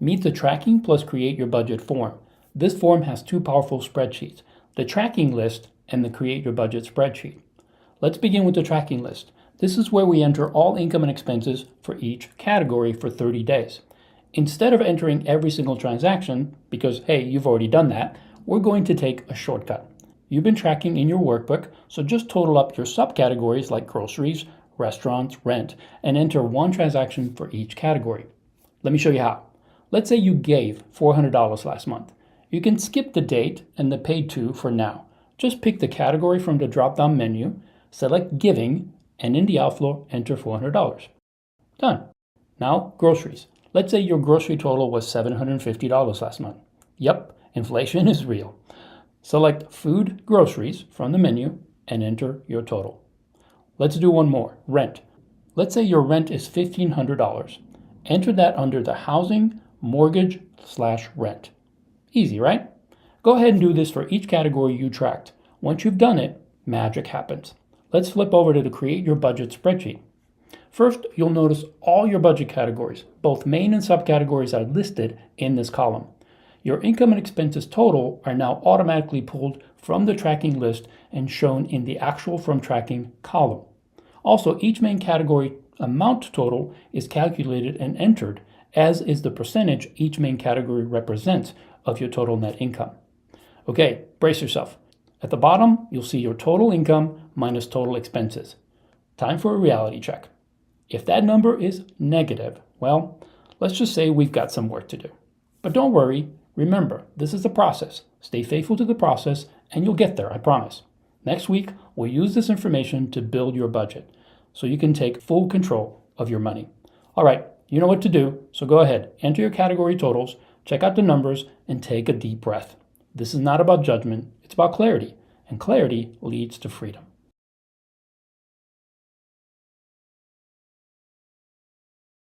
Meet the Tracking plus Create Your Budget form. This form has two powerful spreadsheets, the tracking list and the Create Your Budget spreadsheet. Let's begin with the tracking list. This is where we enter all income and expenses for each category for 30 days. Instead of entering every single transaction, because hey, you've already done that, we're going to take a shortcut. You've been tracking in your workbook, so just total up your subcategories like groceries, restaurants, rent, and enter one transaction for each category. Let me show you how. Let's say you gave $400 last month. You can skip the date and the paid to for now. Just pick the category from the drop-down menu, select Giving, and in the outflow, enter $400. Done. Now, groceries. Let's say your grocery total was $750 last month. Yep, inflation is real. Select Food Groceries from the menu and enter your total. Let's do one more, rent. Let's say your rent is $1,500. Enter that under the housing, mortgage/rent. Easy, right? Go ahead and do this for each category you tracked. Once you've done it, magic happens. Let's flip over to the Create Your Budget spreadsheet. First, you'll notice all your budget categories, both main and subcategories, are listed in this column. Your income and expenses total are now automatically pulled from the tracking list and shown in the Actual from Tracking column. Also, each main category amount total is calculated and entered, as is the percentage each main category represents of your total net income. Okay, brace yourself. At the bottom, you'll see your total income minus total expenses. Time for a reality check. If that number is negative, well, let's just say we've got some work to do. But don't worry, remember, this is a process. Stay faithful to the process and you'll get there, I promise. Next week, we'll use this information to build your budget so you can take full control of your money. All right, you know what to do, so go ahead, enter your category totals, check out the numbers, and take a deep breath. This is not about judgment, it's about clarity, and clarity leads to freedom.